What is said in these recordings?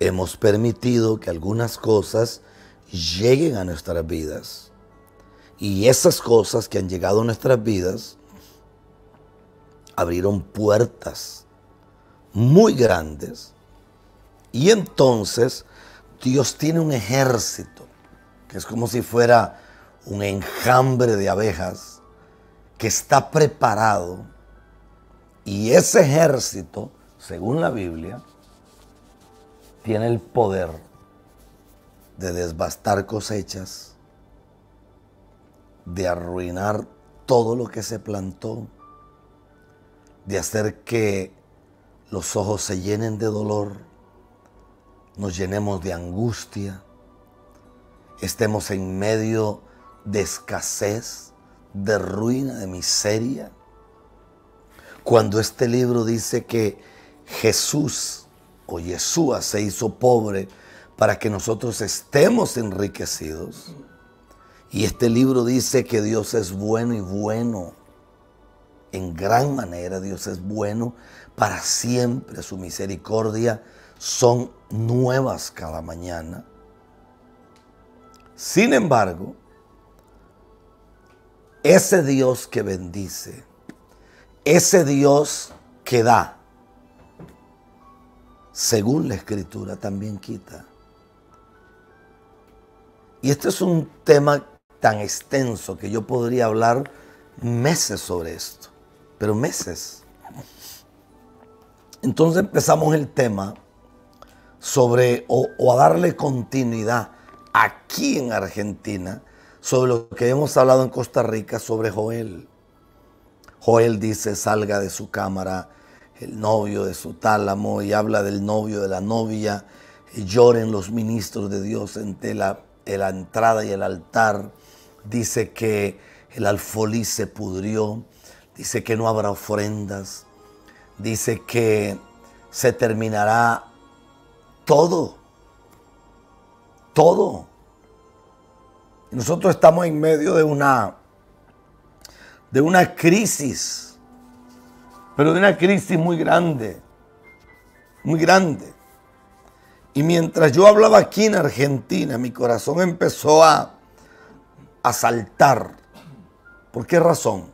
hemos permitido que algunas cosas lleguen a nuestras vidas. Y esas cosas que han llegado a nuestras vidas abrieron puertas muy grandes. Y entonces Dios tiene un ejército, que es como si fuera un enjambre de abejas, que está preparado. Y ese ejército, según la Biblia, tiene el poder de devastar cosechas, de arruinar todo lo que se plantó, de hacer que los ojos se llenen de dolor, nos llenemos de angustia, estemos en medio de escasez, de ruina, de miseria. Cuando este libro dice que Jesús o Yeshua se hizo pobre para que nosotros estemos enriquecidos. Y este libro dice que Dios es bueno y bueno. En gran manera Dios es bueno para siempre. Su misericordia son nuevas cada mañana. Sin embargo, ese Dios que bendice, ese Dios que da, según la Escritura, también quita. Y este es un tema tan extenso que yo podría hablar meses sobre esto, pero meses. Entonces empezamos el tema sobre, o a darle continuidad aquí en Argentina, sobre lo que hemos hablado en Costa Rica sobre Joel. Joel dice: salga de su cámara el novio de su tálamo, y habla del novio de la novia, y lloren los ministros de Dios entre la entrada y el altar. Dice que el alfolí se pudrió, dice que no habrá ofrendas, dice que se terminará todo. Y nosotros estamos en medio de una crisis, pero de una crisis muy grande, muy grande. Y mientras yo hablaba aquí en Argentina, mi corazón empezó a saltar. ¿Por qué razón?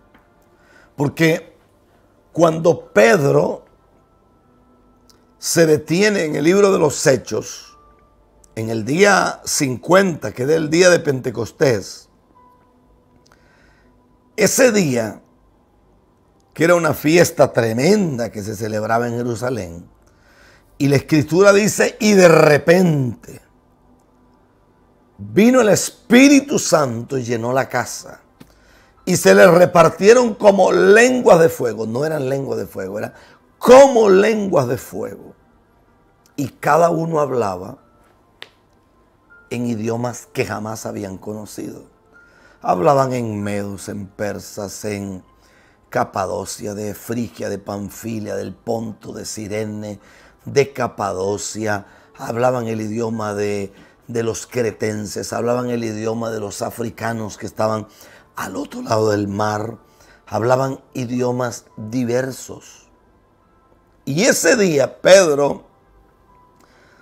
Porque cuando Pedro se detiene en el libro de los Hechos, en el día 50, que es el día de Pentecostés, ese día, que era una fiesta tremenda que se celebraba en Jerusalén, y la Escritura dice: y de repente vino el Espíritu Santo y llenó la casa, y se les repartieron como lenguas de fuego. No eran lenguas de fuego, eran como lenguas de fuego. Y cada uno hablaba en idiomas que jamás habían conocido. Hablaban en medos, en persas, en Capadocia, de Frigia, de Panfilia, del Ponto, de Cirene, de Capadocia. Hablaban el idioma de los cretenses, hablaban el idioma de los africanos que estaban al otro lado del mar. Hablaban idiomas diversos. Y ese día Pedro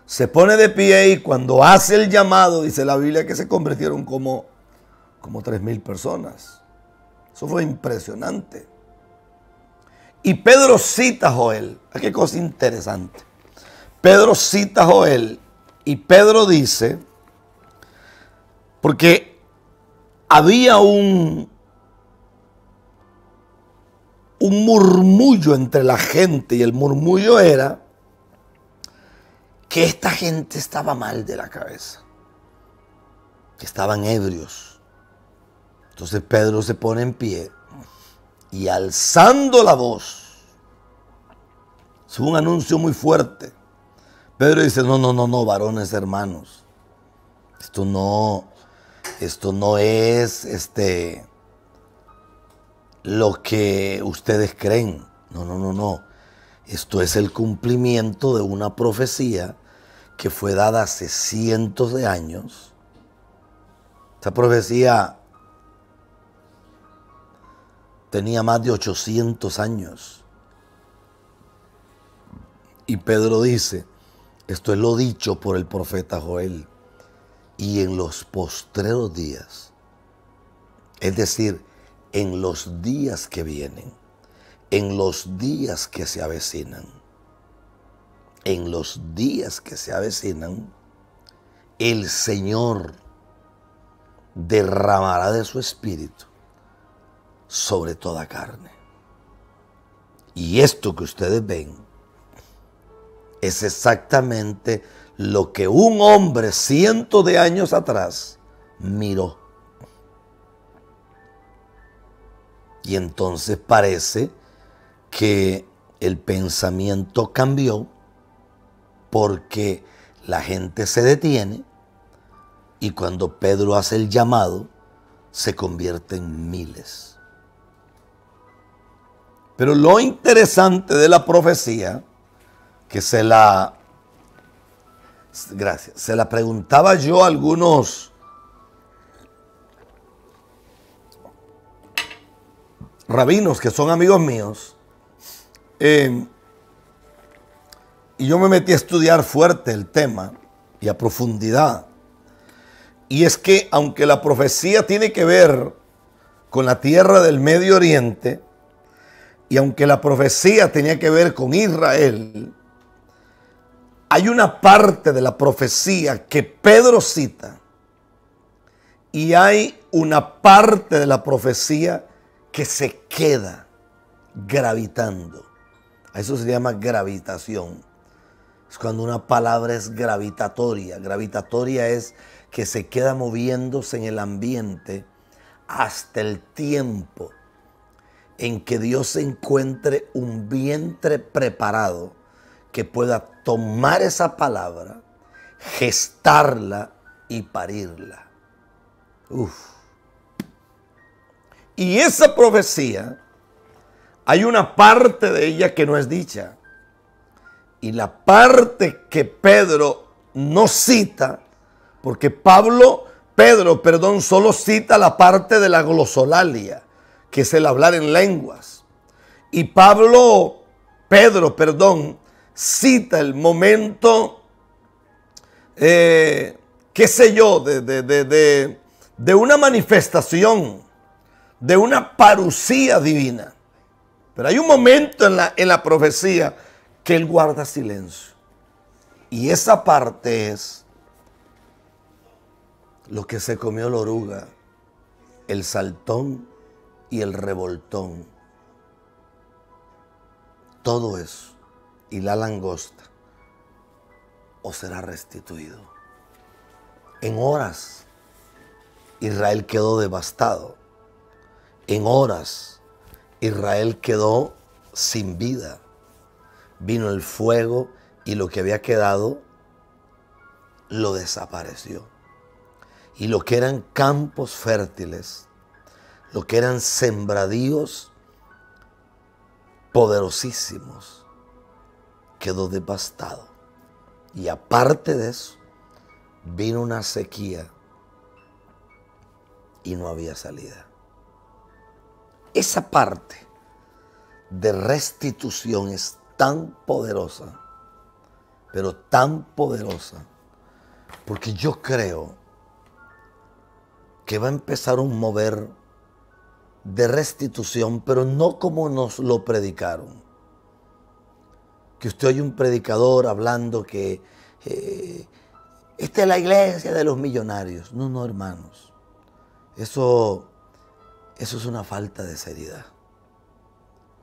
se pone de pie, y cuando hace el llamado, dice la Biblia que se convirtieron como 3,000 personas. Eso fue impresionante. Y Pedro cita a Joel. Qué cosa interesante. Pedro cita a Joel, y Pedro dice, porque había un murmullo entre la gente, y el murmullo era que esta gente estaba mal de la cabeza, que estaban ebrios. Entonces Pedro se pone en pie y, alzando la voz, es un anuncio muy fuerte. Pedro dice: no, varones hermanos, esto no es lo que ustedes creen. No. Esto es el cumplimiento de una profecía que fue dada hace cientos de años. Esta profecía tenía más de 800 años. Y Pedro dice: Esto es lo dicho por el profeta Joel. Y en los postreros días, es decir, en los días que vienen, en los días que se avecinan, en los días que se avecinan, el Señor derramará de su espíritu sobre toda carne. Y esto que ustedes ven es exactamente lo que un hombre cientos de años atrás miró. Y entonces parece que el pensamiento cambió porque la gente se detiene y cuando Pedro hace el llamado se convierte en miles. Pero lo interesante de la profecía, que se la preguntaba yo a algunos rabinos que son amigos míos, y yo me metí a estudiar fuerte el tema y a profundidad. Y es que aunque la profecía tiene que ver con la tierra del Medio Oriente, y aunque la profecía tenía que ver con Israel, hay una parte de la profecía que Pedro cita y hay una parte de la profecía que se queda gravitando. A eso se llama gravitación. Es cuando una palabra es gravitatoria. Gravitatoria es que se queda moviéndose en el ambiente hasta el tiempo en que Dios encuentre un vientre preparado que pueda tomar esa palabra, gestarla y parirla. Y esa profecía, hay una parte de ella que no es dicha. Y la parte que Pedro no cita, porque Pedro, solo cita la parte de la glosolalia, que es el hablar en lenguas. Y Pedro, cita el momento, de una manifestación, de una parusía divina. Pero hay un momento en la profecía que él guarda silencio. Y esa parte es lo que se comió la oruga, el saltón y el revoltón. Todo eso y la langosta os será restituido. En horas Israel quedó devastado. En horas Israel quedó sin vida. Vino el fuego y lo que había quedado lo desapareció. Y lo que eran campos fértiles, lo que eran sembradíos poderosísimos, quedó devastado. Y aparte de eso, vino una sequía y no había salida. Esa parte de restitución es tan poderosa, pero tan poderosa, porque yo creo que va a empezar un mover de restitución, pero no como nos lo predicaron. Que usted oye un predicador hablando que esta es la iglesia de los millonarios. No, hermanos. Eso es una falta de seriedad.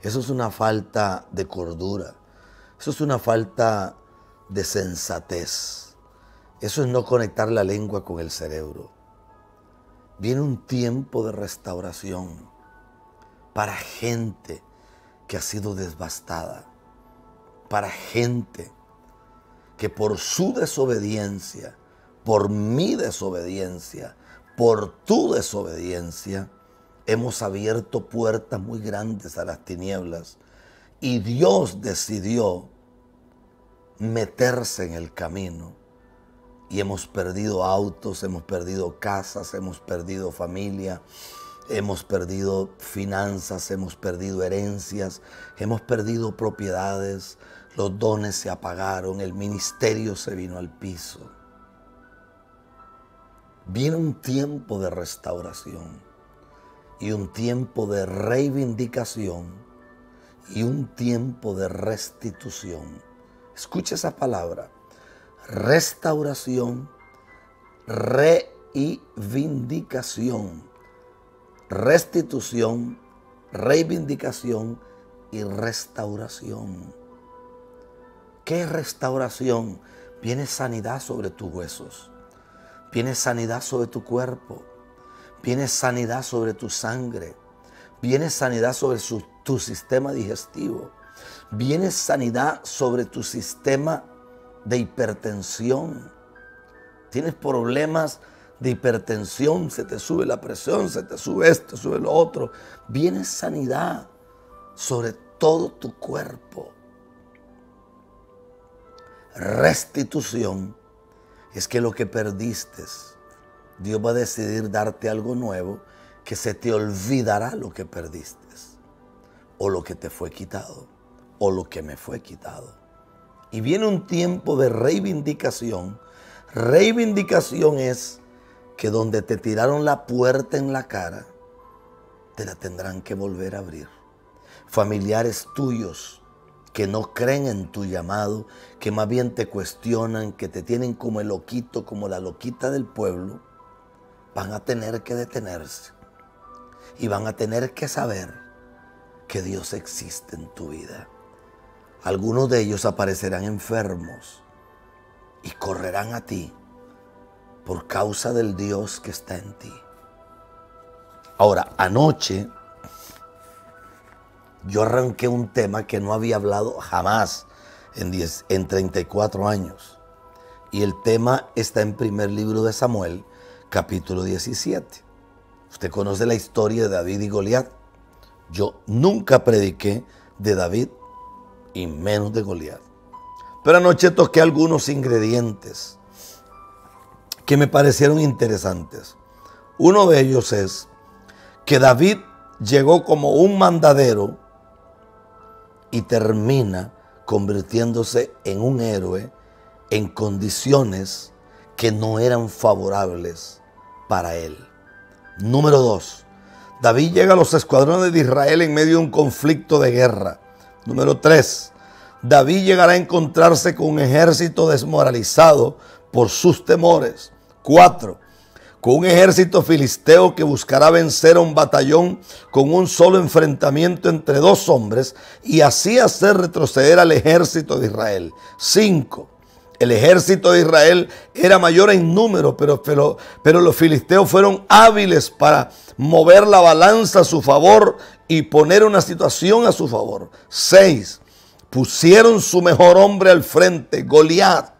Eso es una falta de cordura. Eso es una falta de sensatez. Eso es no conectar la lengua con el cerebro. Viene un tiempo de restauración para gente que ha sido devastada, para gente que por su desobediencia, por mi desobediencia, por tu desobediencia, hemos abierto puertas muy grandes a las tinieblas y Dios decidió meterse en el camino. Y hemos perdido autos, hemos perdido casas, hemos perdido familia, Hemos perdido finanzas, hemos perdido herencias, hemos perdido propiedades, los dones se apagaron, el ministerio se vino al piso. Viene un tiempo de restauración y un tiempo de reivindicación y un tiempo de restitución. Escucha esa palabra: restauración, reivindicación. Restitución, reivindicación y restauración. ¿Qué es restauración? Viene sanidad sobre tus huesos, viene sanidad sobre tu cuerpo, viene sanidad sobre tu sangre, viene sanidad sobre tu sistema digestivo, viene sanidad sobre tu sistema de hipertensión. Tienes problemas de hipertensión, se te sube la presión, se te sube esto, sube lo otro. Viene sanidad sobre todo tu cuerpo. Restitución es que lo que perdiste, Dios va a decidir darte algo nuevo, que se te olvidará lo que perdiste, o lo que te fue quitado, o lo que me fue quitado. Y viene un tiempo de reivindicación. Reivindicación es que donde te tiraron la puerta en la cara, te la tendrán que volver a abrir. Familiares tuyos que no creen en tu llamado, que más bien te cuestionan, que te tienen como el loquito, como la loquita del pueblo, van a tener que detenerse y van a tener que saber que Dios existe en tu vida. Algunos de ellos aparecerán enfermos y correrán a ti por causa del Dios que está en ti. Ahora, anoche yo arranqué un tema que no había hablado jamás en 34 años. Y el tema está en primer libro de Samuel, capítulo 17. Usted conoce la historia de David y Goliat. Yo nunca prediqué de David y menos de Goliat. Pero anoche toqué algunos ingredientes que me parecieron interesantes. Uno de ellos es que David llegó como un mandadero y termina convirtiéndose en un héroe en condiciones que no eran favorables para él. Número 2. David llega a los escuadrones de Israel en medio de un conflicto de guerra. Número 3. David llegará a encontrarse con un ejército desmoralizado por sus temores. 4. Con un ejército filisteo que buscará vencer a un batallón con un solo enfrentamiento entre dos hombres y así hacer retroceder al ejército de Israel. 5. El ejército de Israel era mayor en número, pero los filisteos fueron hábiles para mover la balanza a su favor y poner una situación a su favor. 6. Pusieron su mejor hombre al frente, Goliat.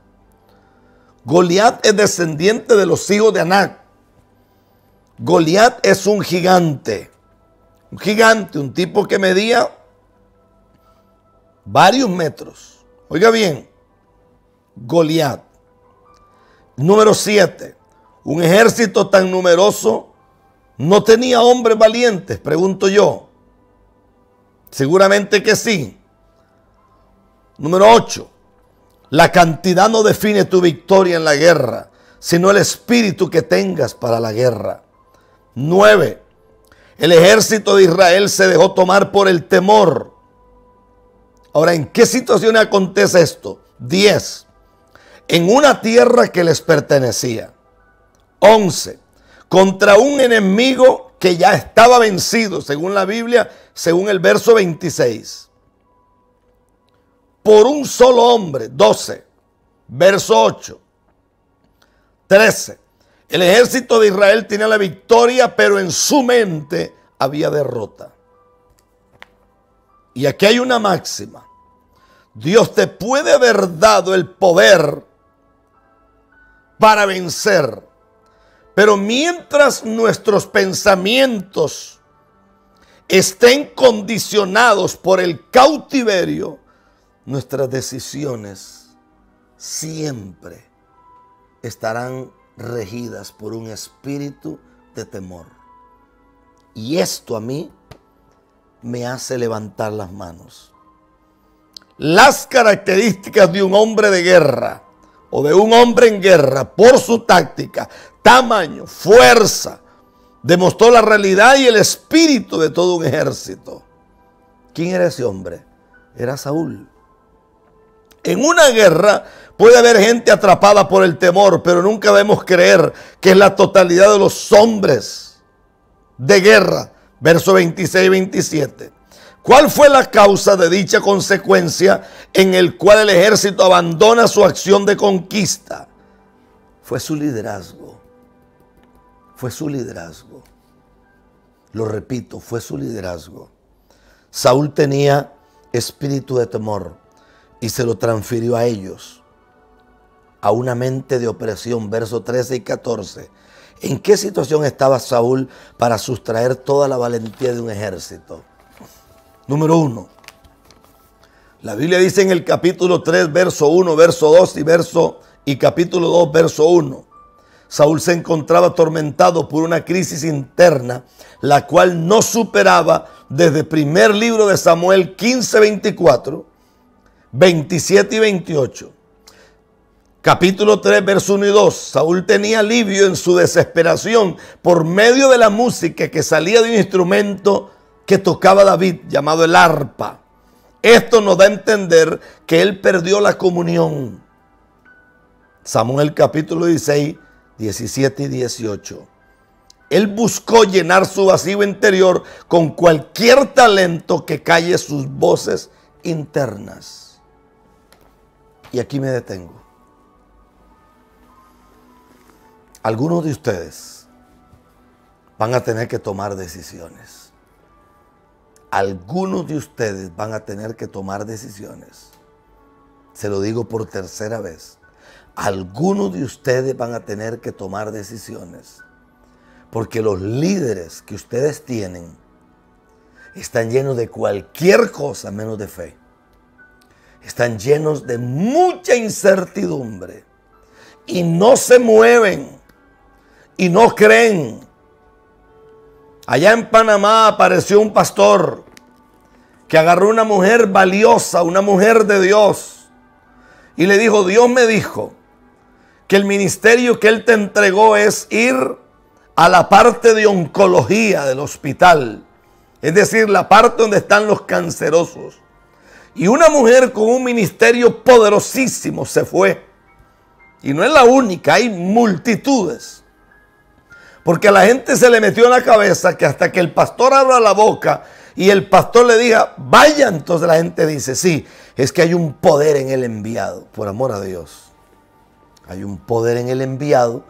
Goliat es descendiente de los hijos de Anac. Goliat es un gigante, un tipo que medía varios metros. Oiga bien, Goliat. Número 7. Un ejército tan numeroso no tenía hombres valientes, pregunto yo. Seguramente que sí. Número 8. La cantidad no define tu victoria en la guerra, sino el espíritu que tengas para la guerra. 9. El ejército de Israel se dejó tomar por el temor. Ahora, ¿en qué situación acontece esto? 10. En una tierra que les pertenecía. 11. Contra un enemigo que ya estaba vencido, según la Biblia, según el verso 26. Por un solo hombre. 12. Verso 8. 13. El ejército de Israel tenía la victoria, pero en su mente había derrota. Y aquí hay una máxima. Dios te puede haber dado el poder para vencer, pero mientras nuestros pensamientos estén condicionados por el cautiverio, nuestras decisiones siempre estarán regidas por un espíritu de temor. Y esto a mí me hace levantar las manos. Las características de un hombre de guerra o de un hombre en guerra por su táctica, tamaño, fuerza, demostró la realidad y el espíritu de todo un ejército. ¿Quién era ese hombre? Era Saúl. En una guerra puede haber gente atrapada por el temor, pero nunca debemos creer que es la totalidad de los hombres de guerra. Verso 26 y 27. ¿Cuál fue la causa de dicha consecuencia en el cual el ejército abandona su acción de conquista? Fue su liderazgo. Fue su liderazgo. Lo repito, fue su liderazgo. Saúl tenía espíritu de temor y se lo transfirió a ellos, a una mente de opresión. Versos 13 y 14. ¿En qué situación estaba Saúl para sustraer toda la valentía de un ejército? Número 1. La Biblia dice en el capítulo 3, verso 1, verso 2 y capítulo 2, verso 1. Saúl se encontraba atormentado por una crisis interna, la cual no superaba desde el primer libro de Samuel 15, 24, 27 y 28. Capítulo 3, verso 1 y 2. Saúl tenía alivio en su desesperación por medio de la música que salía de un instrumento que tocaba David, llamado el arpa. Esto nos da a entender que él perdió la comunión. Samuel capítulo 16, 17 y 18. Él buscó llenar su vacío interior con cualquier talento que calle sus voces internas. Y aquí me detengo. Algunos de ustedes van a tener que tomar decisiones. Algunos de ustedes van a tener que tomar decisiones. Se lo digo por tercera vez. Algunos de ustedes van a tener que tomar decisiones. Porque los líderes que ustedes tienen están llenos de cualquier cosa menos de fe. Están llenos de mucha incertidumbre. Y no se mueven. Y no creen. Allá en Panamá apareció un pastor que agarró una mujer valiosa, una mujer de Dios, y le dijo: Dios me dijo que el ministerio que Él te entregó es ir a la parte de oncología del hospital, es decir, la parte donde están los cancerosos. Y una mujer con un ministerio poderosísimo se fue. Y no es la única, hay multitudes. Porque a la gente se le metió en la cabeza que hasta que el pastor abra la boca y el pastor le diga, vaya, entonces la gente dice, sí, es que hay un poder en el enviado, por amor a Dios. Hay un poder en el enviado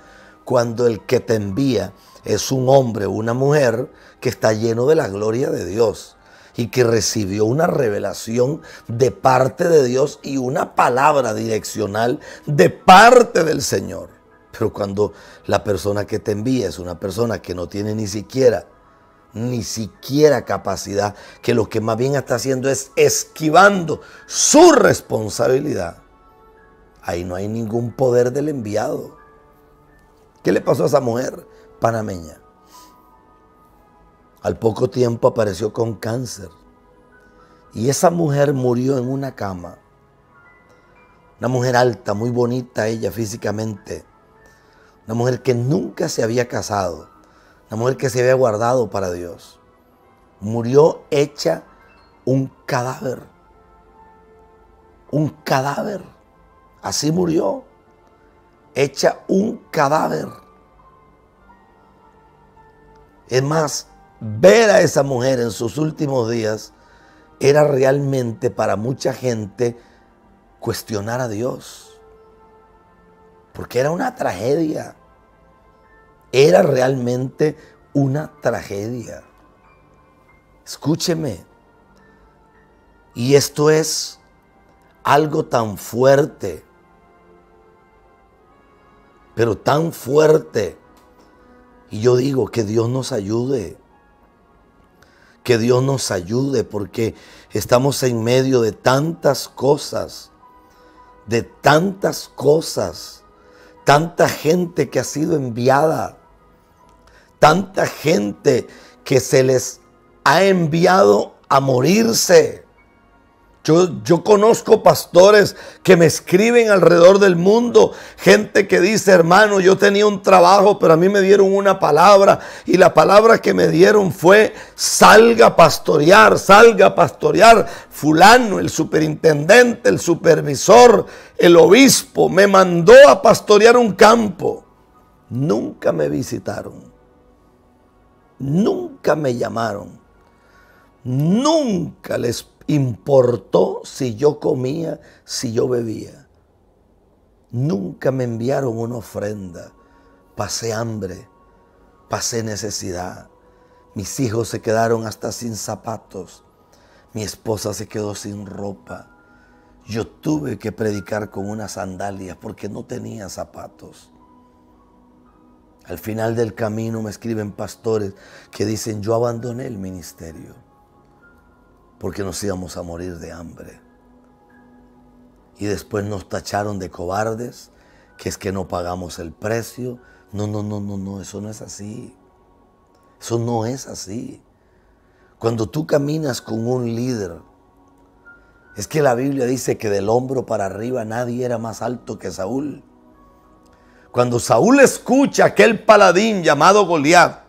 cuando el que te envía es un hombre o una mujer que está lleno de la gloria de Dios y que recibió una revelación de parte de Dios y una palabra direccional de parte del Señor. Pero cuando la persona que te envía es una persona que no tiene ni siquiera capacidad, que lo que más bien está haciendo es esquivando su responsabilidad, ahí no hay ningún poder del enviado. ¿Qué le pasó a esa mujer panameña? Al poco tiempo apareció con cáncer. Y esa mujer murió en una cama. Una mujer alta, muy bonita ella físicamente. Una mujer que nunca se había casado. Una mujer que se había guardado para Dios. Murió hecha un cadáver. Un cadáver. Así murió. Hecha un cadáver. Es más, ver a esa mujer en sus últimos días era realmente para mucha gente cuestionar a Dios. Porque era una tragedia. Era realmente una tragedia. Escúcheme. Y esto es algo tan fuerte. Pero tan fuerte. Y yo digo que Dios nos ayude. Que Dios nos ayude porque estamos en medio de tantas cosas. De tantas cosas. Tanta gente que ha sido enviada. Tanta gente que se les ha enviado a morirse. Yo conozco pastores que me escriben alrededor del mundo, gente que dice: hermano, yo tenía un trabajo, pero a mí me dieron una palabra, y la palabra que me dieron fue: salga a pastorear, salga a pastorear. Fulano, el superintendente, el supervisor, el obispo, me mandó a pastorear un campo. Nunca me visitaron, nunca me llamaron, nunca les importó si yo comía, si yo bebía. Nunca me enviaron una ofrenda. Pasé hambre, pasé necesidad. Mis hijos se quedaron hasta sin zapatos. Mi esposa se quedó sin ropa. Yo tuve que predicar con unas sandalias porque no tenía zapatos. Al final del camino me escriben pastores que dicen: yo abandoné el ministerio porque nos íbamos a morir de hambre. Y después nos tacharon de cobardes, que es que no pagamos el precio. No, eso no es así. Eso no es así. Cuando tú caminas con un líder, es que la Biblia dice que del hombro para arriba nadie era más alto que Saúl. Cuando Saúl escucha a aquel paladín llamado Goliat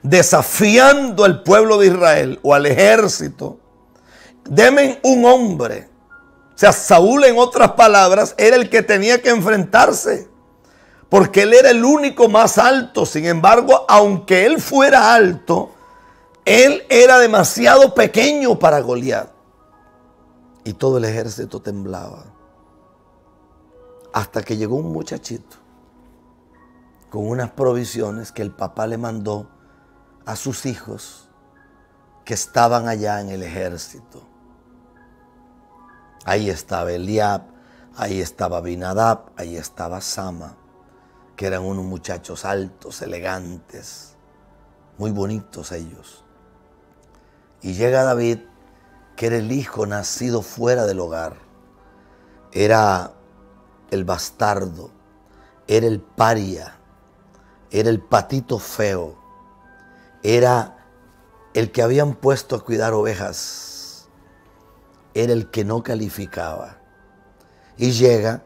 desafiando al pueblo de Israel o al ejército, denme un hombre. O sea, Saúl, en otras palabras, era el que tenía que enfrentarse, porque él era el único más alto. Sin embargo, aunque él fuera alto, él era demasiado pequeño para Goliat. Y todo el ejército temblaba. Hasta que llegó un muchachito con unas provisiones que el papá le mandó a sus hijos que estaban allá en el ejército. Ahí estaba Eliab, ahí estaba Abinadab, ahí estaba Sama, que eran unos muchachos altos, elegantes, muy bonitos ellos. Y llega David, que era el hijo nacido fuera del hogar. Era el bastardo, era el paria, era el patito feo, era el que habían puesto a cuidar ovejas, era el que no calificaba. Y llega,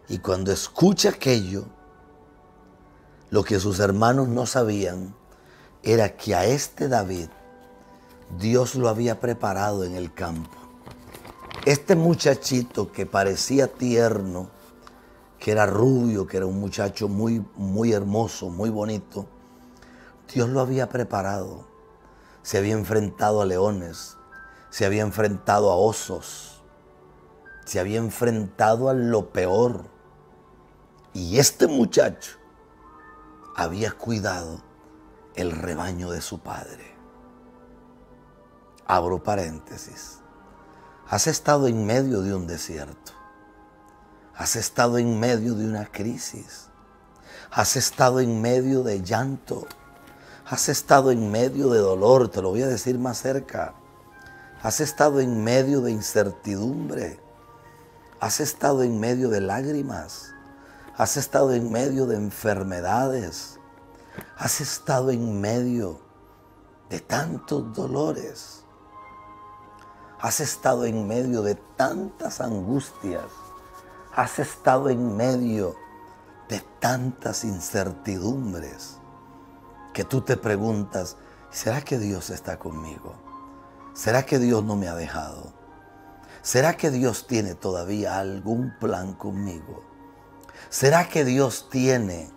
y cuando escucha aquello, lo que sus hermanos no sabían era que a este David Dios lo había preparado en el campo. Este muchachito que parecía tierno, que era rubio, que era un muchacho muy hermoso, muy bonito, Dios lo había preparado. Se había enfrentado a leones, se había enfrentado a osos, se había enfrentado a lo peor. Y este muchacho había cuidado el rebaño de su padre. Abro paréntesis. Has estado en medio de un desierto. Has estado en medio de una crisis. Has estado en medio de llanto. Has estado en medio de dolor. Te lo voy a decir más cerca. Has estado en medio de incertidumbre. Has estado en medio de lágrimas. Has estado en medio de enfermedades. Has estado en medio de tantos dolores. Has estado en medio de tantas angustias. Has estado en medio de tantas incertidumbres que tú te preguntas: ¿será que Dios está conmigo? ¿Será que Dios no me ha dejado? ¿Será que Dios tiene todavía algún plan conmigo? ¿Será que Dios tiene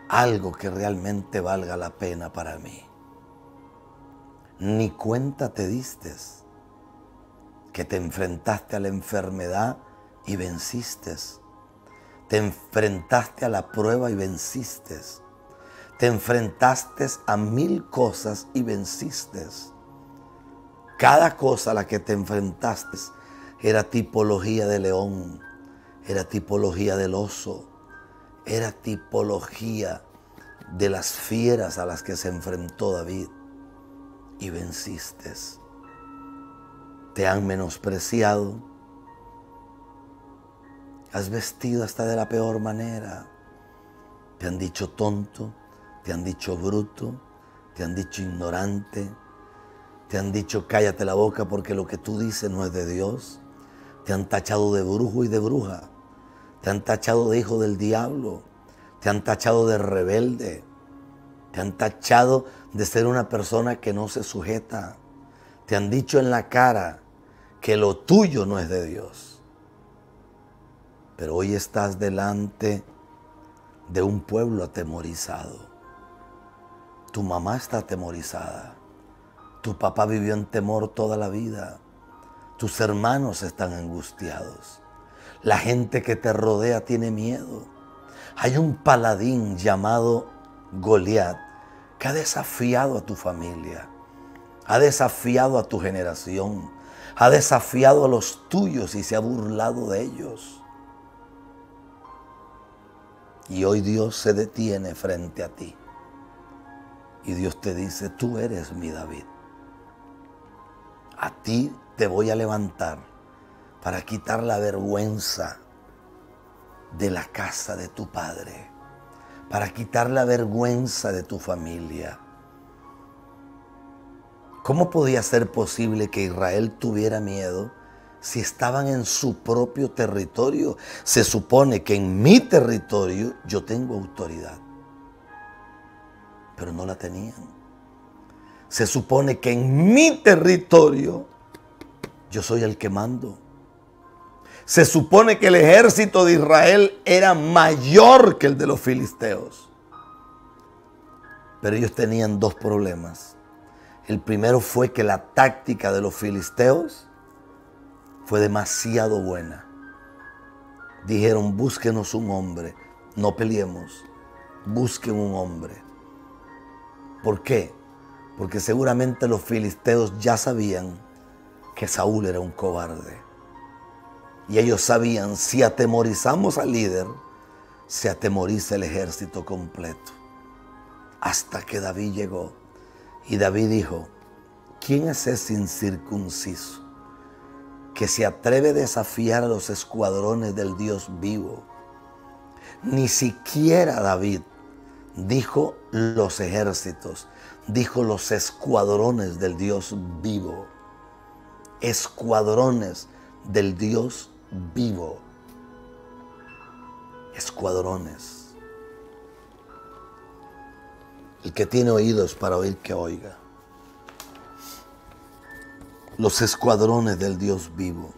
algo que realmente valga la pena para mí? Ni cuenta te diste que te enfrentaste a la enfermedad y venciste. Te enfrentaste a la prueba y venciste. Te enfrentaste a 1000 cosas y venciste. Cada cosa a la que te enfrentaste era tipología de león, era tipología del oso, era tipología de las fieras a las que se enfrentó David. Y venciste. Te han menospreciado. Has vestido hasta de la peor manera. Te han dicho tonto, te han dicho bruto, te han dicho ignorante, te han dicho cállate la boca porque lo que tú dices no es de Dios. Te han tachado de brujo y de bruja. Te han tachado de hijo del diablo. Te han tachado de rebelde. Te han tachado de ser una persona que no se sujeta. Te han dicho en la cara que lo tuyo no es de Dios. Pero hoy estás delante de un pueblo atemorizado. Tu mamá está atemorizada. Tu papá vivió en temor toda la vida. Tus hermanos están angustiados. La gente que te rodea tiene miedo. Hay un paladín llamado Goliat que ha desafiado a tu familia, ha desafiado a tu generación, ha desafiado a los tuyos y se ha burlado de ellos. Y hoy Dios se detiene frente a ti. Y Dios te dice, tú eres mi David. A ti te voy a levantar para quitar la vergüenza de la casa de tu padre, para quitar la vergüenza de tu familia. ¿Cómo podía ser posible que Israel tuviera miedo si estaban en su propio territorio? Se supone que en mi territorio yo tengo autoridad, pero no la tenían. Se supone que en mi territorio yo soy el que mando. Se supone que el ejército de Israel era mayor que el de los filisteos. Pero ellos tenían dos problemas. El primero fue que la táctica de los filisteos fue demasiado buena. Dijeron, búsquenos un hombre, no peleemos, busquen un hombre. ¿Por qué? Porque seguramente los filisteos ya sabían que Saúl era un cobarde. Y ellos sabían, si atemorizamos al líder, se atemoriza el ejército completo. Hasta que David llegó. Y David dijo, ¿quién es ese incircunciso que se atreve a desafiar a los escuadrones del Dios vivo? Ni siquiera David dijo los ejércitos, dijo los escuadrones del Dios vivo. Escuadrones del Dios vivo. Escuadrones. El que tiene oídos para oír, que oiga. Los escuadrones del Dios vivo.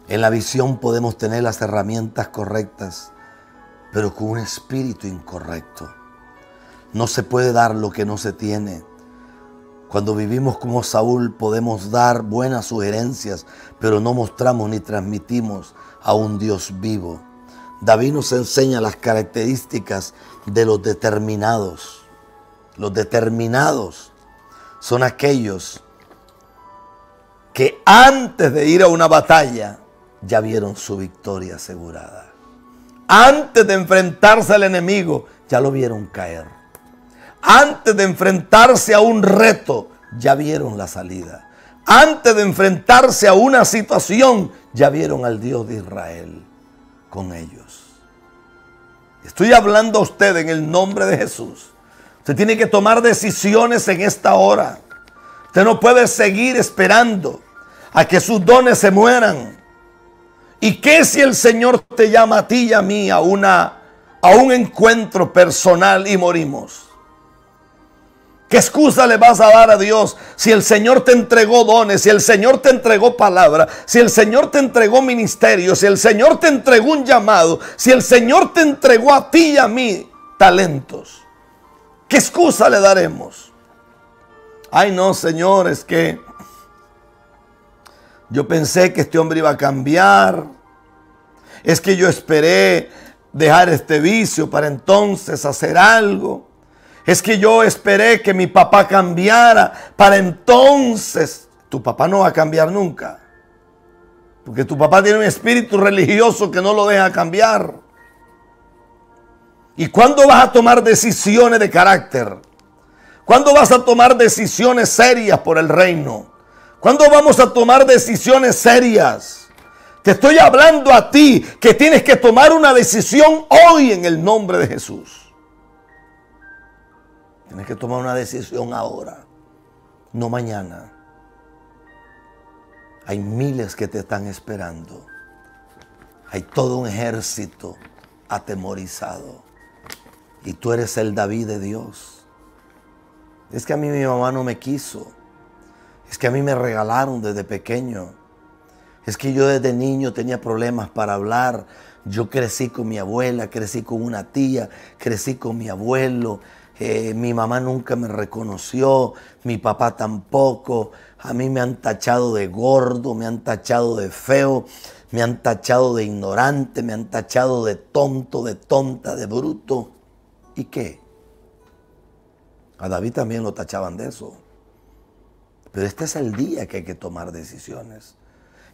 En la visión podemos tener las herramientas correctas, pero con un espíritu incorrecto. No se puede dar lo que no se tiene. Cuando vivimos como Saúl podemos dar buenas sugerencias, pero no mostramos ni transmitimos a un Dios vivo. David nos enseña las características de los determinados. Los determinados son aquellos que antes de ir a una batalla ya vieron su victoria asegurada. Antes de enfrentarse al enemigo ya lo vieron caer. Antes de enfrentarse a un reto, ya vieron la salida. Antes de enfrentarse a una situación, ya vieron al Dios de Israel con ellos. Estoy hablando a usted en el nombre de Jesús. Usted tiene que tomar decisiones en esta hora. Usted no puede seguir esperando a que sus dones se mueran. ¿Y qué si el Señor te llama a ti y a mí a un encuentro personal y morimos? ¿Qué excusa le vas a dar a Dios si el Señor te entregó dones, si el Señor te entregó palabra, si el Señor te entregó ministerio, si el Señor te entregó un llamado, si el Señor te entregó a ti y a mí talentos? ¿Qué excusa le daremos? Ay no, Señor, es que yo pensé que este hombre iba a cambiar. Es que yo esperé dejar este vicio para entonces hacer algo. Es que yo esperé que mi papá cambiara para entonces. Tu papá no va a cambiar nunca. Porque tu papá tiene un espíritu religioso que no lo deja cambiar. ¿Y cuándo vas a tomar decisiones de carácter? ¿Cuándo vas a tomar decisiones serias por el reino? ¿Cuándo vamos a tomar decisiones serias? Te estoy hablando a ti que tienes que tomar una decisión hoy en el nombre de Jesús. Tienes que tomar una decisión ahora, no mañana. Hay miles que te están esperando. Hay todo un ejército atemorizado. Y tú eres el David de Dios. Es que a mí mi mamá no me quiso. Es que a mí me regalaron desde pequeño. Es que yo desde niño tenía problemas para hablar. Yo crecí con mi abuela, crecí con una tía, crecí con mi abuelo. Mi mamá nunca me reconoció, mi papá tampoco. A mí me han tachado de gordo, me han tachado de feo, me han tachado de ignorante, me han tachado de tonto, de tonta, de bruto. ¿Y qué? A David también lo tachaban de eso. Pero este es el día que hay que tomar decisiones.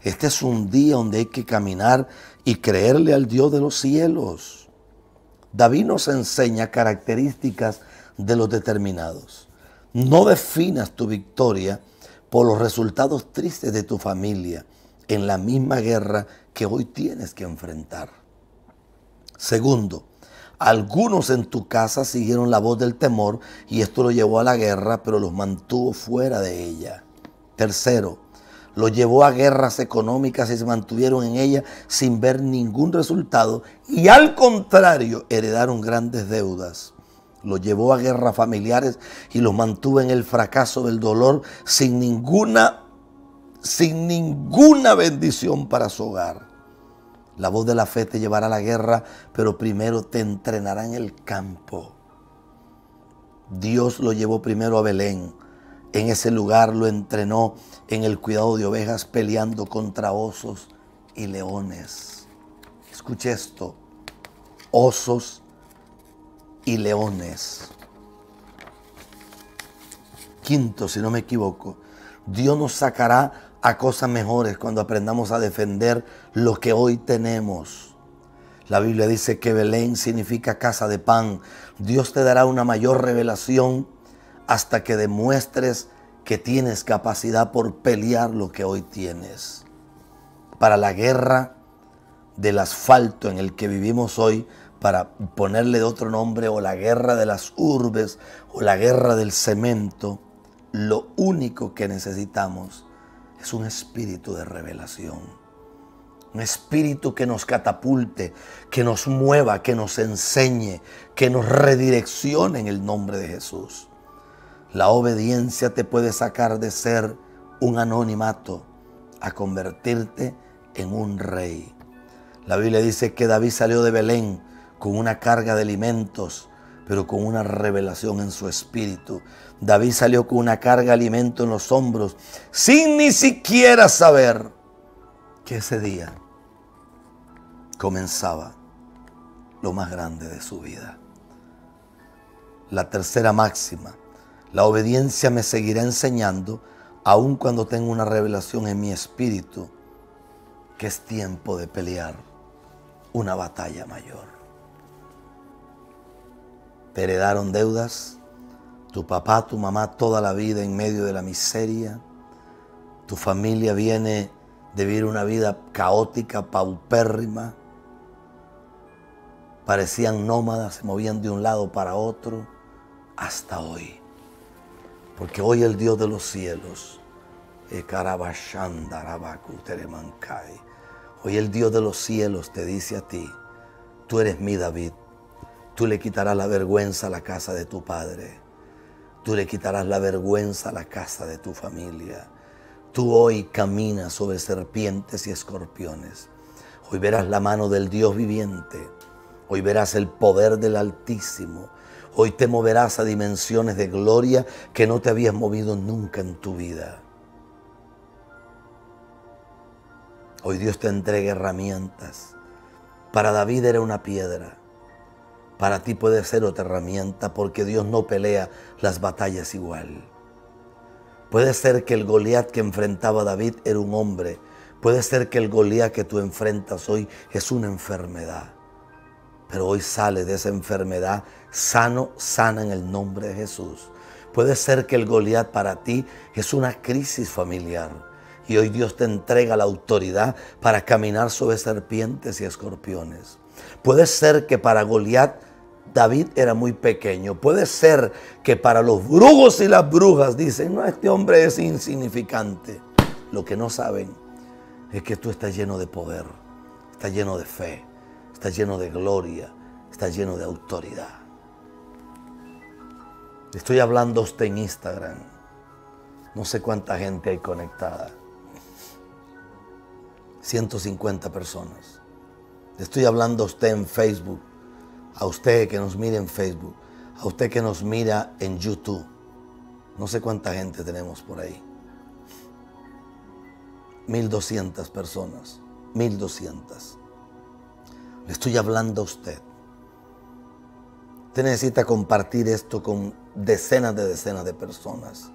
Este es un día donde hay que caminar y creerle al Dios de los cielos. David nos enseña características de los determinados. No definas tu victoria por los resultados tristes de tu familia en la misma guerra que hoy tienes que enfrentar. Segundo, algunos en tu casa siguieron la voz del temor y esto lo llevó a la guerra, pero los mantuvo fuera de ella. Tercero, los llevó a guerras económicas y se mantuvieron en ella sin ver ningún resultado y al contrario heredaron grandes deudas. Los llevó a guerras familiares y los mantuvo en el fracaso del dolor sin ninguna bendición para su hogar. La voz de la fe te llevará a la guerra, pero primero te entrenará en el campo. Dios lo llevó primero a Belén. En ese lugar lo entrenó en el cuidado de ovejas, peleando contra osos y leones. Escuche esto: osos y leones. Quinto, si no me equivoco, Dios nos sacará a cosas mejores cuando aprendamos a defender lo que hoy tenemos. La Biblia dice que Belén significa casa de pan. Dios te dará una mayor revelación hasta que demuestres que tienes capacidad por pelear lo que hoy tienes. Para la guerra del asfalto en el que vivimos hoy, para ponerle otro nombre, o la guerra de las urbes, o la guerra del cemento, lo único que necesitamos es un espíritu de revelación. Un espíritu que nos catapulte, que nos mueva, que nos enseñe, que nos redireccione en el nombre de Jesús. La obediencia te puede sacar de ser un anonimato a convertirte en un rey. La Biblia dice que David salió de Belén con una carga de alimentos, pero con una revelación en su espíritu. David salió con una carga de alimento en los hombros, sin ni siquiera saber que ese día comenzaba lo más grande de su vida. La tercera máxima: la obediencia me seguirá enseñando, aun cuando tengo una revelación en mi espíritu, que es tiempo de pelear una batalla mayor. Te heredaron deudas, tu papá, tu mamá, toda la vida en medio de la miseria. Tu familia viene de vivir una vida caótica, paupérrima. Parecían nómadas, se movían de un lado para otro, hasta hoy. Porque hoy el Dios de los cielos, hoy el Dios de los cielos te dice a ti: tú eres mi David. Tú le quitarás la vergüenza a la casa de tu padre. Tú le quitarás la vergüenza a la casa de tu familia. Tú hoy caminas sobre serpientes y escorpiones. Hoy verás la mano del Dios viviente. Hoy verás el poder del Altísimo. Hoy te moverás a dimensiones de gloria que no te habías movido nunca en tu vida. Hoy Dios te entrega herramientas. Para David era una piedra. Para ti puede ser otra herramienta, porque Dios no pelea las batallas igual. Puede ser que el Goliat que enfrentaba David era un hombre. Puede ser que el Goliat que tú enfrentas hoy es una enfermedad. Pero hoy sale de esa enfermedad sano, sana en el nombre de Jesús. Puede ser que el Goliat para ti es una crisis familiar. Y hoy Dios te entrega la autoridad para caminar sobre serpientes y escorpiones. Puede ser que para Goliat David era muy pequeño. Puede ser que para los brujos y las brujas dicen, no, este hombre es insignificante. Lo que no saben es que tú estás lleno de poder, estás lleno de fe, estás lleno de gloria, estás lleno de autoridad. Estoy hablando a usted en Instagram. No sé cuánta gente hay conectada. 150 personas. Estoy hablando a usted en Facebook. A usted que nos mira en Facebook. A usted que nos mira en YouTube. No sé cuánta gente tenemos por ahí. 1200 personas. 1200. Le estoy hablando a usted. Usted necesita compartir esto con decenas de personas.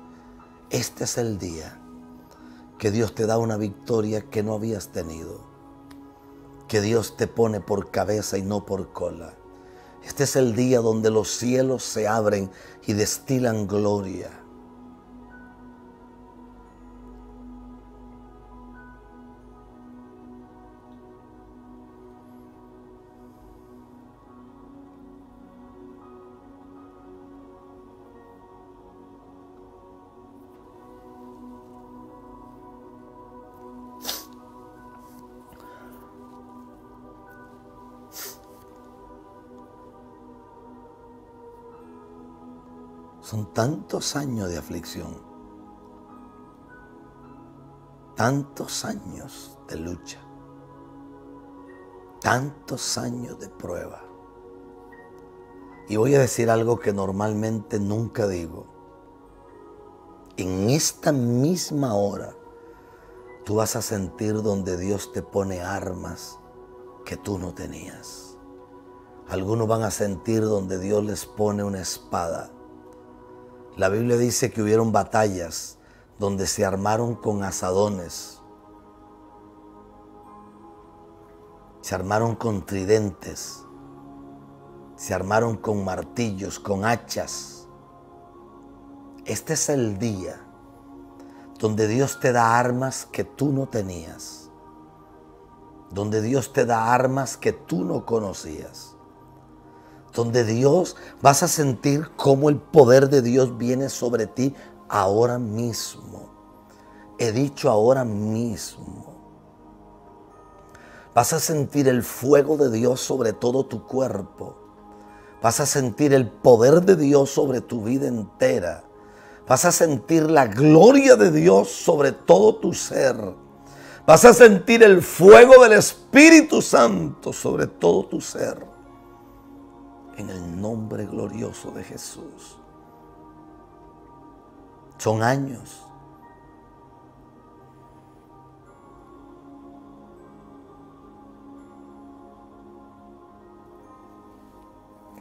Este es el día que Dios te da una victoria que no habías tenido. Que Dios te pone por cabeza y no por cola. Este es el día donde los cielos se abren y destilan gloria. Son tantos años de aflicción, tantos años de lucha, tantos años de prueba. Y voy a decir algo que normalmente nunca digo. En esta misma hora, tú vas a sentir donde Dios te pone armas que tú no tenías. Algunos van a sentir donde Dios les pone una espada. La Biblia dice que hubieron batallas donde se armaron con azadones, se armaron con tridentes, se armaron con martillos, con hachas. Este es el día donde Dios te da armas que tú no tenías, donde Dios te da armas que tú no conocías. Donde Dios vas a sentir cómo el poder de Dios viene sobre ti ahora mismo. He dicho ahora mismo. Vas a sentir el fuego de Dios sobre todo tu cuerpo. Vas a sentir el poder de Dios sobre tu vida entera. Vas a sentir la gloria de Dios sobre todo tu ser. Vas a sentir el fuego del Espíritu Santo sobre todo tu ser. En el nombre glorioso de Jesús. Son años.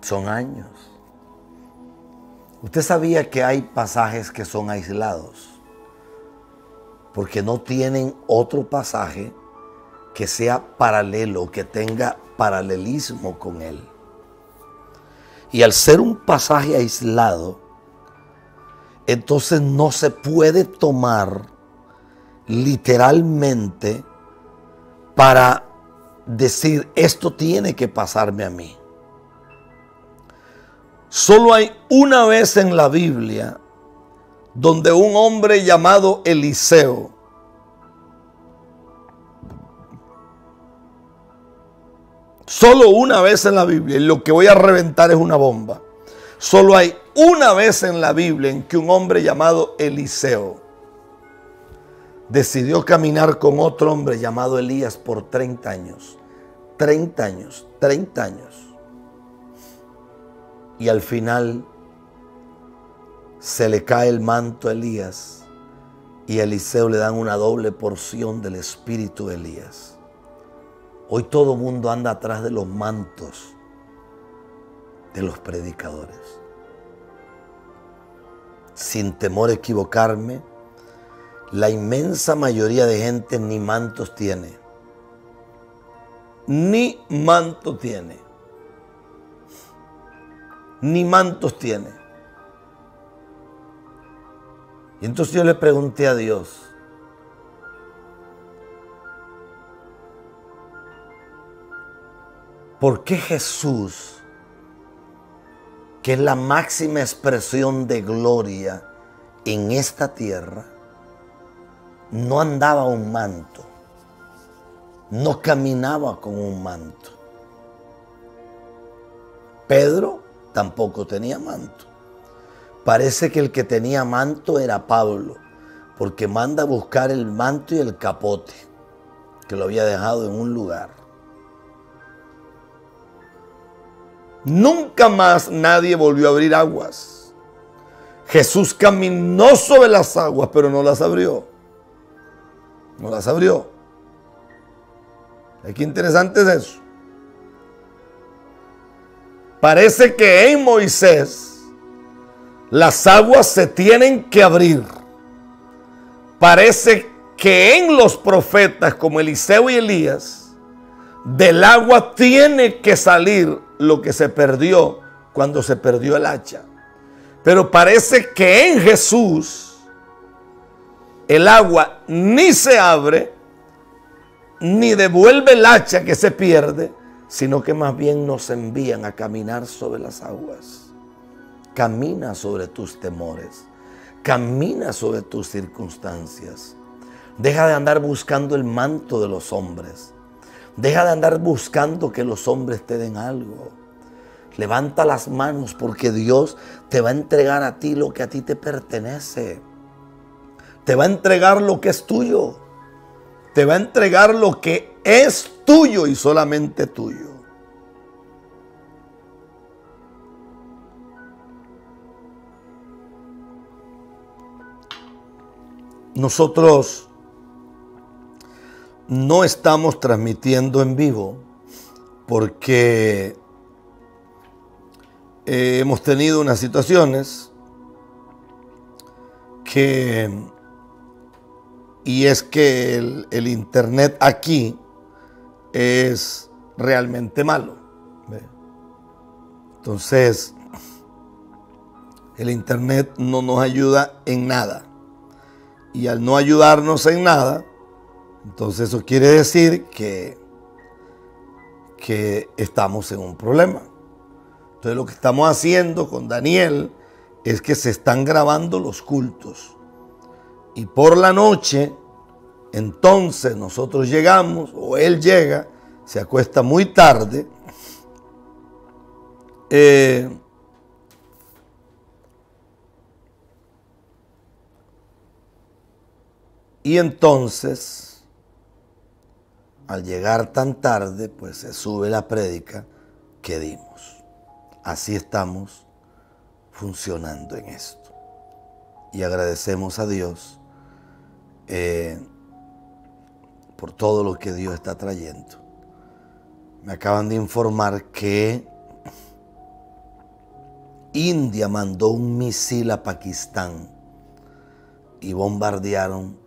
Son años. Usted sabía que hay pasajes que son aislados, porque no tienen otro pasaje que sea paralelo, que tenga paralelismo con él. Y al ser un pasaje aislado, entonces no se puede tomar literalmente para decir esto tiene que pasarme a mí. Solo hay una vez en la Biblia donde un hombre llamado Eliseo solo una vez en la Biblia, y lo que voy a reventar es una bomba. Solo hay una vez en la Biblia en que un hombre llamado Eliseo decidió caminar con otro hombre llamado Elías por 30 años. 30 años, 30 años. Y al final se le cae el manto a Elías y a Eliseo le dan una doble porción del espíritu de Elías. Hoy todo el mundo anda atrás de los mantos de los predicadores. Sin temor a equivocarme, la inmensa mayoría de gente ni mantos tiene. Ni manto tiene. Ni mantos tiene. Y entonces yo le pregunté a Dios, ¿por qué Jesús que es la máxima expresión de gloria en esta tierra, no andaba un manto, no caminaba con un manto. Pedro tampoco tenía manto. Parece que el que tenía manto era Pablo, porque manda a buscar el manto y el capote, que lo había dejado en un lugar. Nunca más nadie volvió a abrir aguas. Jesús caminó sobre las aguas, pero no las abrió. No las abrió. Qué interesante es eso. Parece que en Moisés las aguas se tienen que abrir. Parece que en los profetas como Eliseo y Elías, del agua tiene que salir lo que se perdió cuando se perdió el hacha. Pero parece que en Jesús el agua ni se abre, ni devuelve el hacha que se pierde, sino que más bien nos envían a caminar sobre las aguas. Camina sobre tus temores, camina sobre tus circunstancias. Deja de andar buscando el manto de los hombres. Deja de andar buscando que los hombres te den algo. Levanta las manos porque Dios te va a entregar a ti lo que a ti te pertenece. Te va a entregar lo que es tuyo. Te va a entregar lo que es tuyo y solamente tuyo. Nosotros no estamos transmitiendo en vivo porque hemos tenido unas situaciones y es que el internet aquí es realmente malo. Entonces, el internet no nos ayuda en nada. Y al no ayudarnos en nada, entonces eso quiere decir que estamos en un problema. Entonces lo que estamos haciendo con Daniel es que se están grabando los cultos. Y por la noche, entonces nosotros llegamos, o él llega, se acuesta muy tarde. Y entonces, al llegar tan tarde, pues se sube la prédica que dimos. Así estamos funcionando en esto. Y agradecemos a Dios por todo lo que Dios está trayendo. Me acaban de informar que India mandó un misil a Pakistán y bombardearon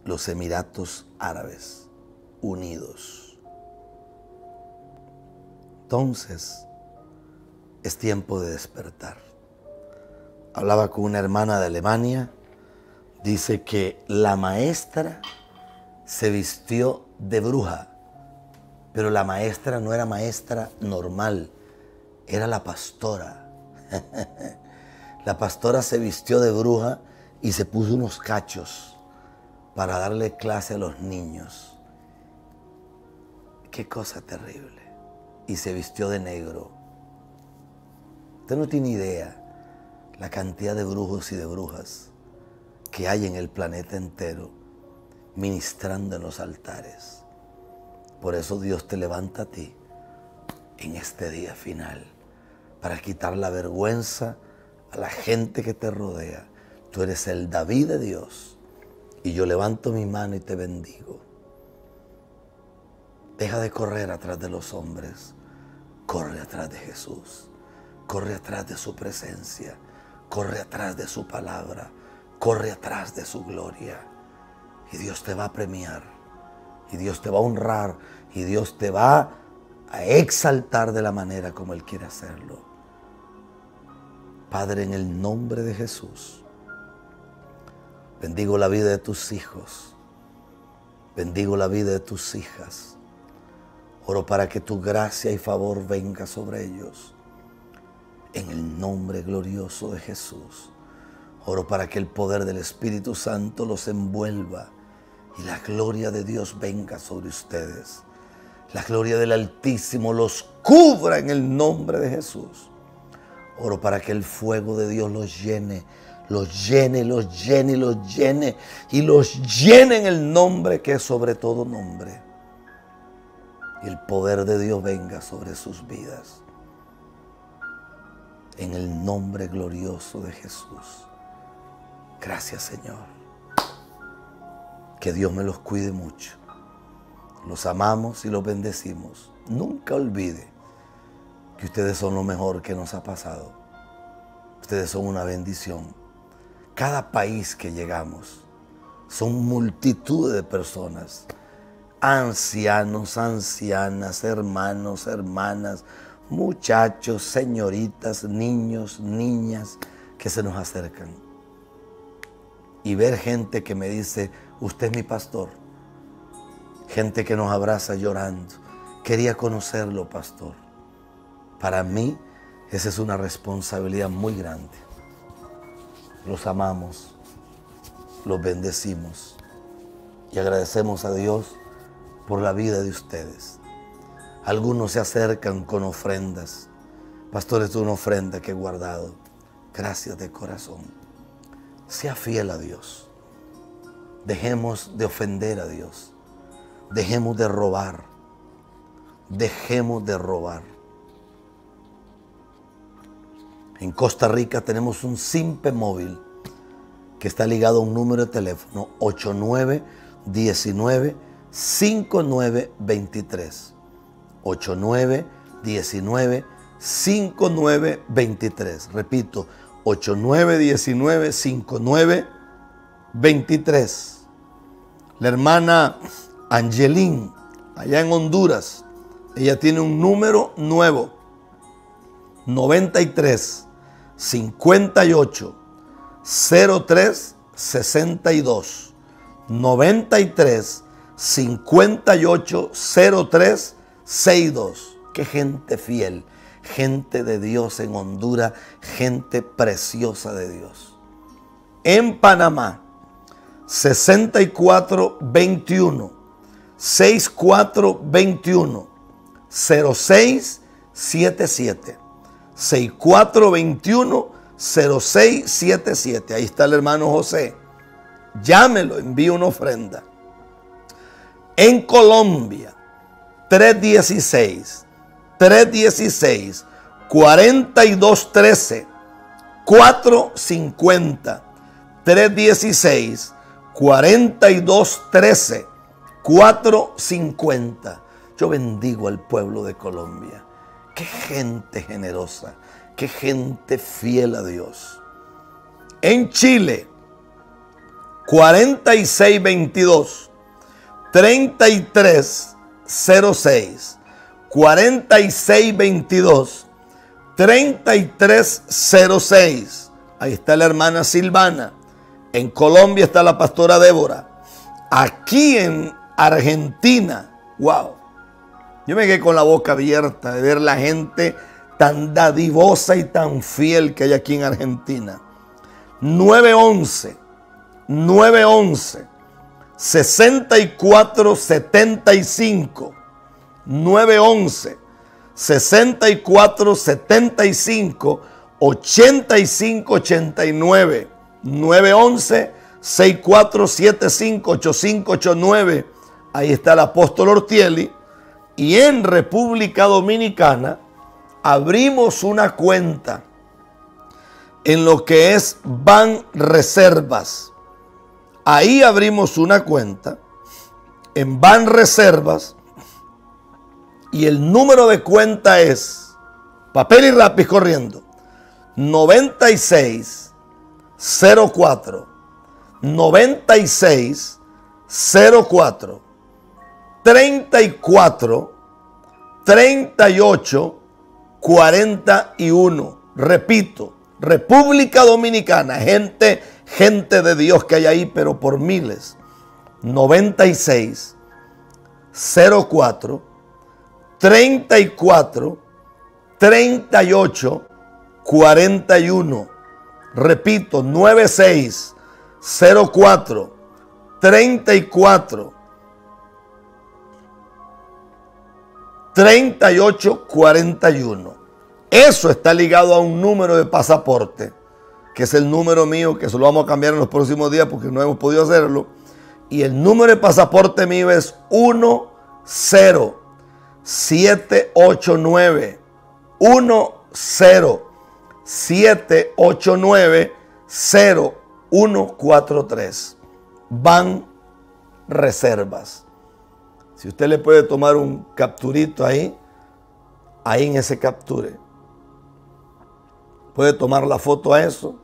los Emiratos Árabes Unidos. Entonces, es tiempo de despertar. Hablaba con una hermana de Alemania, dice que la maestra se vistió de bruja, pero la maestra no era maestra normal, era la pastora. La pastora se vistió de bruja y se puso unos cachos para darle clase a los niños. Qué cosa terrible. Y se vistió de negro. Usted no tiene idea la cantidad de brujos y de brujas que hay en el planeta entero ministrando en los altares. Por eso Dios te levanta a ti en este día final para quitar la vergüenza a la gente que te rodea. Tú eres el David de Dios. Y yo levanto mi mano y te bendigo. Deja de correr atrás de los hombres. Corre atrás de Jesús. Corre atrás de su presencia. Corre atrás de su palabra. Corre atrás de su gloria. Y Dios te va a premiar. Y Dios te va a honrar. Y Dios te va a exaltar de la manera como Él quiere hacerlo. Padre, en el nombre de Jesús, bendigo la vida de tus hijos. Bendigo la vida de tus hijas. Oro para que tu gracia y favor venga sobre ellos. En el nombre glorioso de Jesús, oro para que el poder del Espíritu Santo los envuelva y la gloria de Dios venga sobre ustedes. La gloria del Altísimo los cubra en el nombre de Jesús. Oro para que el fuego de Dios los llene, los llene, los llene, los llene y los llene en el nombre que es sobre todo nombre. Y el poder de Dios venga sobre sus vidas. En el nombre glorioso de Jesús. Gracias, Señor. Que Dios me los cuide mucho. Los amamos y los bendecimos. Nunca olvide que ustedes son lo mejor que nos ha pasado. Ustedes son una bendición. Cada país que llegamos son multitud de personas. Ancianos, ancianas, hermanos, hermanas, muchachos, señoritas, niños, niñas que se nos acercan. Y ver gente que me dice, usted es mi pastor. Gente que nos abraza llorando. Quería conocerlo, pastor. Para mí, esa es una responsabilidad muy grande. Los amamos, los bendecimos y agradecemos a Dios por la vida de ustedes. Algunos se acercan con ofrendas. Pastor, esto es una ofrenda que he guardado. Gracias de corazón. Sea fiel a Dios. Dejemos de ofender a Dios. Dejemos de robar. Dejemos de robar. En Costa Rica tenemos un simple móvil que está ligado a un número de teléfono 8919-5923. 8919-5923. Repito, 8919-5923. La hermana Angelín, allá en Honduras, ella tiene un número nuevo. 93 58 03 62. 93 58 03 62. Qué gente fiel, gente de Dios en Honduras, gente preciosa de Dios. En Panamá, 6421 6421 0677. 6421-0677. Ahí está el hermano José. Llámelo, envíe una ofrenda. En Colombia, 316-4213 450. 316-4213 450. Yo bendigo al pueblo de Colombia. Qué gente generosa, qué gente fiel a Dios. En Chile, 4622 3306. 4622 3306. Ahí está la hermana Silvana. En Colombia está la pastora Débora. Aquí en Argentina, wow. Yo me quedé con la boca abierta de ver la gente tan dadivosa y tan fiel que hay aquí en Argentina. 911 6475. 911 6475 8589. 911 6475 8589. Ahí está el apóstol Ortieli. Y en República Dominicana abrimos una cuenta en lo que es Banreservas. Ahí abrimos una cuenta en Banreservas y el número de cuenta es, papel y lápiz corriendo, 9604 9604 34 38 41. Repito, República Dominicana, gente de Dios que hay ahí, pero por miles. 96 04 34 38 41. Repito, 9604 34 3841. Eso está ligado a un número de pasaporte, que es el número mío, que se lo vamos a cambiar en los próximos días porque no hemos podido hacerlo. Y el número de pasaporte mío es 10789 10789 0143. Ban Reservas. Si usted le puede tomar un capturito ahí en ese capture, puede tomar la foto a eso